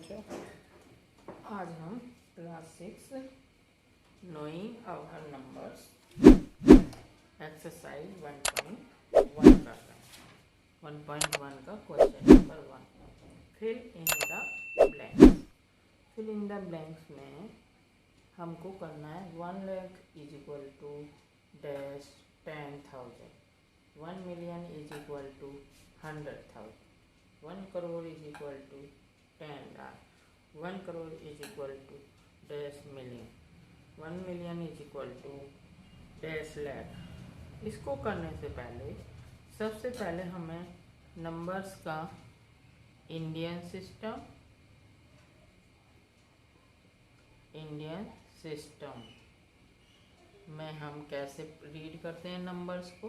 बच्चों, आज हम class 6 knowing our numbers exercise 1.1 कर रहे हैं। 1.1 का question number 1, fill in the blanks. Fill in the blanks में हमको करना है 1 lakh is equal to dash 10,000, 1 million is equal to 100,000, 1 crore is equal to 10 lakh, 1 crore is equal to dash million, 1 million is equal to dash lakh. इसको करने से पहले सबसे पहले हमें नंबर्स का इंडियन सिस्टम में हम कैसे रीड करते हैं नंबर्स को,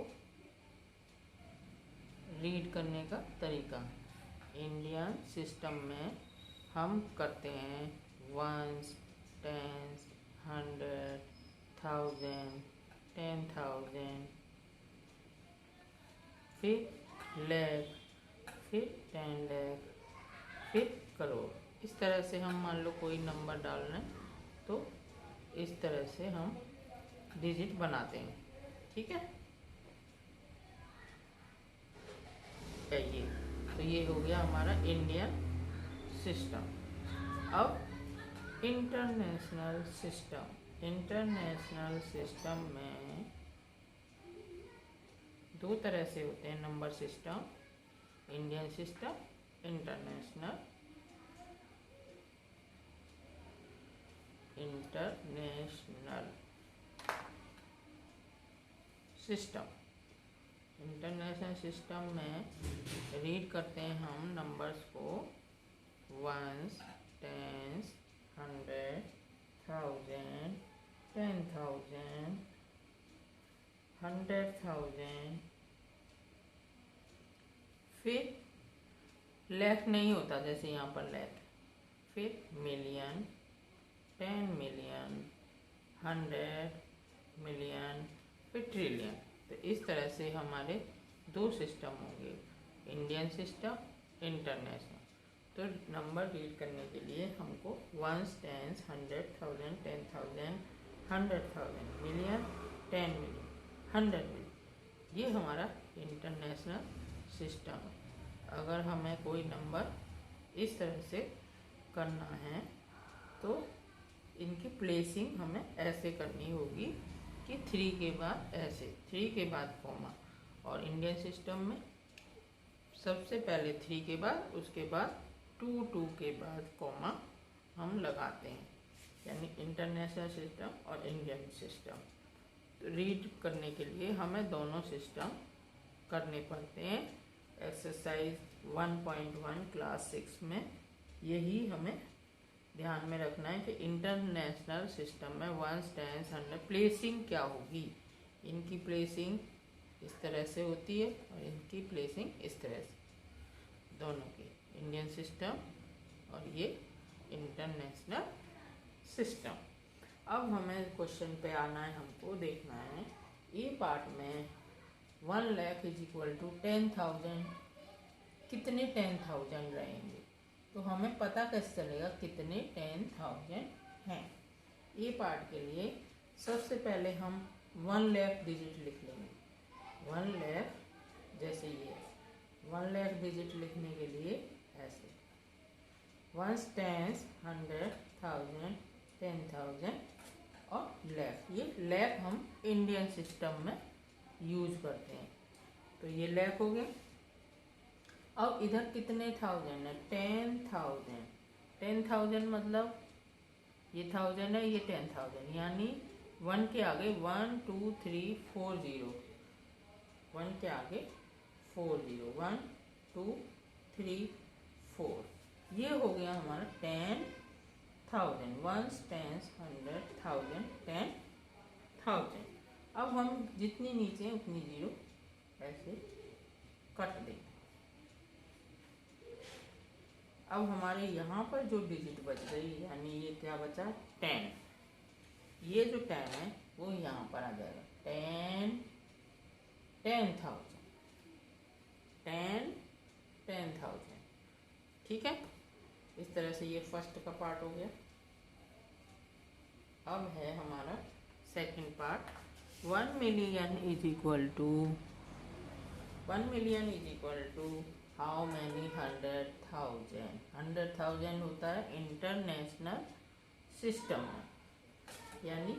रीड करने का तरीका। इंडियन सिस्टम में हम करते हैं वंस, टेंस, 100, 1000, 10,000, फिर लाख, फिर 10 लाख, फिर करोड़। इस तरह से हम मान लो कोई नंबर डाल रहे हैं तो इस तरह से हम डिजिट बनाते हैं। ठीक है, ये तो ये हो गया हमारा इंडियन सिस्टम। अब इंटरनेशनल सिस्टम में दो तरह से होते हैं number system, Indian system, international system. International system में रीड करते हैं हम नंबर्स को वंस, टेंस, 100, 1000, 10,000, 100,000, फिर लाख नहीं होता जैसे यहाँ पर लाख, फिर मिलियन, 10 मिलियन, 100 मिलियन, फिर ट्रिलियन। तो इस तरह से हमारे दो सिस्टम होंगे, इंडियन सिस्टम, इंटरनेशनल। तो नंबर रीड करने के लिए हमको ones, tens, 100,000, 10,000, 100,000, million, 10 million, 100 million, ये हमारा इंटरनेशनल सिस्टम है। अगर हमें कोई नंबर इस तरह से करना है तो इनकी प्लेसिंग हमें ऐसे करनी होगी कि 3 के बाद ऐसे, 3 के बाद कॉमा, और इंडियन सिस्टम में सबसे पहले 3 के बाद, उसके बाद 2 के बाद कॉमा हम लगाते हैं, यानी इंटरनेशनल सिस्टम और इंडियन सिस्टम। तो रीड करने के लिए हमें दोनों सिस्टम करने पड़ते हैं। एक्सरसाइज 1.1 क्लास 6 में यही हमें ध्यान में रखना है कि इंटरनेशनल सिस्टम में वंस, टेंस, 100 प्लेसिंग क्या होगी। इनकी प्लेसिंग इस तरह से होती है और इनकी प्लेसिंग इस तरह से, दोनों की, इंडियन सिस्टम और ये इंटरनेशनल सिस्टम। अब हमें क्वेश्चन पे आना है, हमको देखना है ये पार्ट में 1 लाख इज इक्वल टू 10,000, कितने 10,000 रहेंगे। तो हमें पता कैसे चलेगा कितने 10,000 हैं। ये पार्ट के लिए सबसे पहले हम 1 लाख डिजिट लिख लेंगे। 1 लाख, जैसे ये 1 लाख डिजिट लिखने के लिए ऐसे वंस, टेंस, 100,000, 10,000 और लाख। ये लाख हम इंडियन सिस्टम में यूज करते हैं, तो ये लाख हो गया। अब इधर कितने थाउजेंड है, 10,000। 10,000 मतलब ये 1000 है, ये 10,000, यानी 1 के आगे 1 2 3 4 0, 1 के आगे 4 0, 1 2 3 4, ये हो गया हमारा 10,000। Ones, tens, 100,000, 10,000। अब हम जितनी नीचे उतनी जीरो ऐसे कट दें। अब हमारे यहाँ पर जो डिजिट बच गई, यानी ये क्या बचा, 10, ये जो 10 है वो यहाँ पर आ जाएगा, 10,000, 10,000। ठीक है, इस तरह से ये फर्स्ट का पार्ट हो गया। अब है हमारा second part. 1 million is equal to 1 million is equal to how many 100,000। 100,000 होता है इंटरनेशनल सिस्टम में, यानी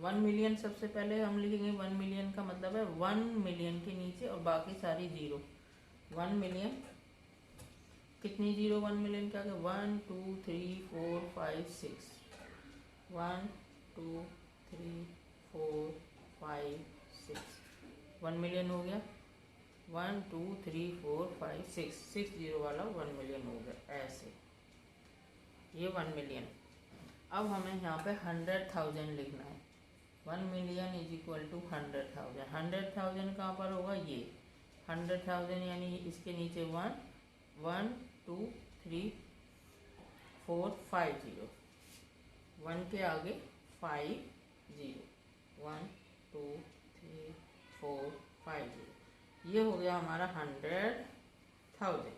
1 मिलियन सबसे पहले हम लिखेंगे। 1 मिलियन का मतलब है 1 मिलियन के नीचे और बाकी सारी जीरो। 1 मिलियन कितनी जीरो 1 मिलियन के आगे? 1 2 3 4 5 6। 1 2 3 4 5 6 1 मिलियन हो गया। 1 2 3 4 5 6 जीरो वाला 1 मिलियन हो गया। ऐसे ये 1 मिलियन। अब हमें यहाँ पे 100,000 लिखना है। 1 मिलियन इज इक्वल टू 100,000। 100,000 कहाँ पर होगा? ये 100,000 यानी इसके नीचे 1 1 2 3 4 5 जीरो। 1 के आगे 5 जीरो। 1 2 3 4 5 जीरो। ये हो गया हमारा 100,000।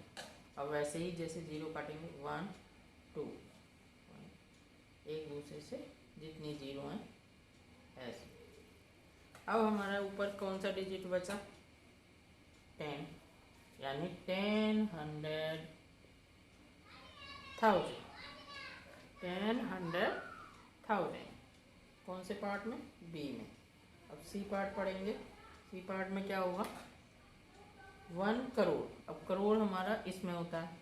अब वैसे ही जैसे जीरो काटेंगे 1 2 एक दूसरे से जितनी जीरो हैं ऐसे। अब हमारा ऊपर कौन सा डिजिट बचा? 10, यानी 100,000। 100,000 कौन से पार्ट में? बी में। अब सी पार्ट पढ़ेंगे। सी पार्ट में क्या होगा? 1 करोड़। अब करोड़ हमारा इसमें होता है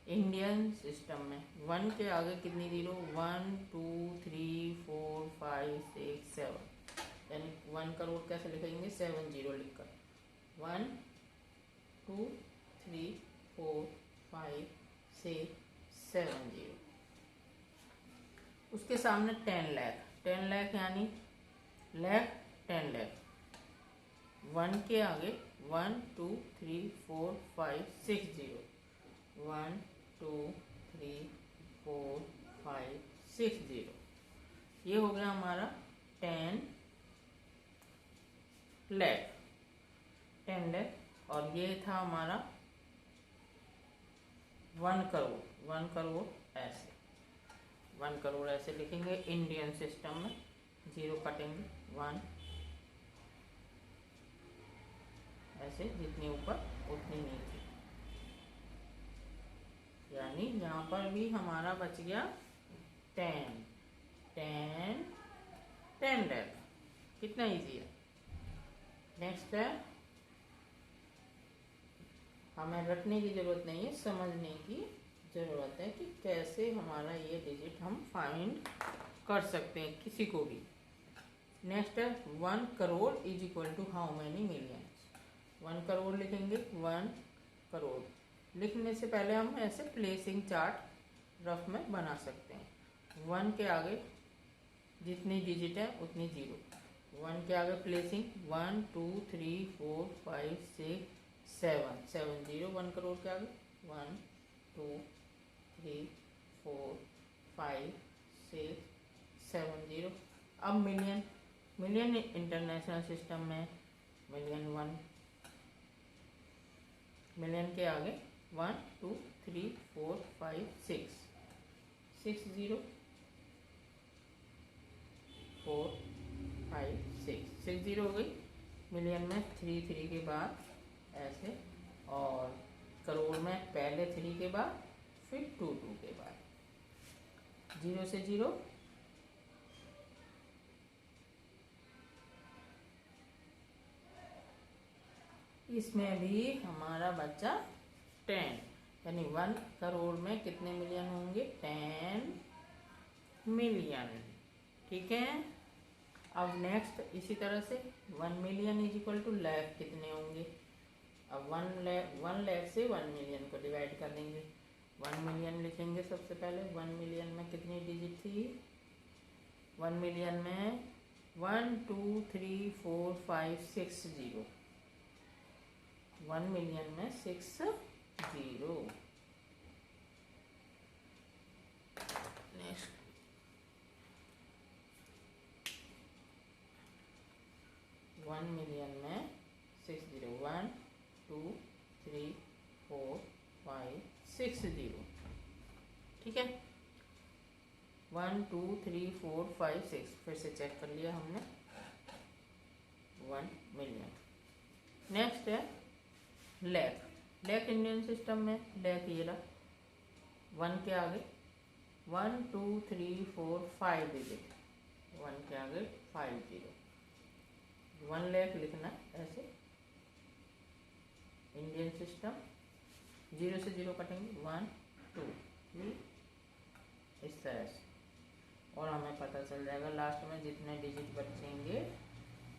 इंडियन सिस्टम में। 1 के आगे कितनी जीरो? 1 2 3 4 5 6 7, यानी 1 करोड़ कैसे लिखेंगे? 7 जीरो लिखकर। 1 2 3 4 5 6 7 जीरो। उसके सामने 10 लाख। 10 लाख यानी लाख 10 लाख। 1 के आगे 1 2 3 4 5 6 जीरो। 1 2 3 4 5 6 जीरो। ये हो गया हमारा 10 लाख। 10 लाख। और ये था हमारा 1 करोड़। 1 करोड़ ऐसे। 1 करोड़ ऐसे लिखेंगे इंडियन सिस्टम में। जीरो कटेंगे 1 ऐसे, जितनी ऊपर उतनी नीचे। यानी यहाँ पर भी हमारा बच गया 10 लाख। कितना इजी है। नेक्स्ट है, हमें रटने की ज़रूरत नहीं है, समझने की ज़रूरत है कि कैसे हमारा ये डिजिट हम फाइंड कर सकते हैं किसी को भी। नेक्स्ट है 1 crore is equal to how many million. 1 crore लिखेंगे। 1 करोड़ लिखने से पहले हम ऐसे प्लेसिंग चार्ट रफ में बना सकते हैं। 1 के आगे जितनी डिजिट है उतनी जीरो। 1 के आगे प्लेसिंग 1 2 3 4 5 6 7 जीरो। 1 करोड़ के आगे 1 2 3 4 5 6 7 जीरो। अब मिलियन। मिलियन इंटरनेशनल सिस्टम में मिलियन 1। मिलियन के आगे 1 2 3 4 5 6 जीरो। 4 5 6 जीरो हो गई। मिलियन में 3 के बाद ऐसे, और करोड़ में पहले 3 के बाद फिर 2 के बाद। जीरो से जीरो। इसमें भी हमारा बच्चा 10, यानी 1 करोड़ में कितने मिलियन होंगे? 10 मिलियन। ठीक है। अब नेक्स्ट इसी तरह से 1 million is equal to lakh कितने होंगे? अब 1 लाख से 1 मिलियन को डिवाइड कर देंगे। 1 मिलियन लिखेंगे सबसे पहले। 1 मिलियन में कितनी डिजिट थी? 1 मिलियन में 1 2 3 4 5 6 जीरो। 1 मिलियन में 6 जीरो। नेक्स्ट 1 मिलियन में 6 जीरो। 1 2 3 4 5 6 जीरो। 1 2 3 4 5 6, फिर से चेक कर लिया हमने, 1 मिलियन। नेक्स्ट है लैख। लैख इंडियन सिस्टम में लैख ये रहा, 1 के आगे 1 2 3 4 5 डिजिट, 1 के आगे 5 0, 1 लाख लिखना ऐसे। इंडियन सिस्टम 0 से 0 कटेंगे, 1 2 3 इस तरह से, और हमें पता चल जाएगा लास्ट में जितने डिजिट बचेंगे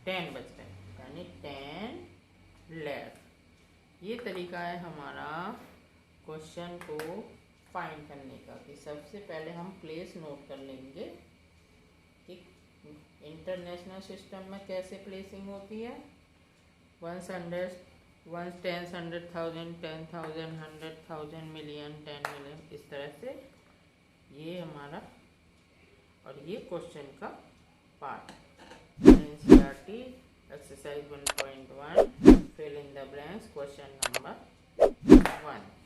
10 बच रहे, यानी 10 लाख। ये तरीका है हमारा क्वेश्चन को फाइंड करने का, कि सबसे पहले हम प्लेस नोट कर लेंगे कि इंटरनेशनल सिस्टम में कैसे प्लेसिंग होती है, 1 100 10 100,000 10,000 100,000 मिलियन 10 मिलियन, इस तरह से ये हमारा, और ये क्वेश्चन का part. NCERT exercise 1.1 fill in the blanks, question number 1।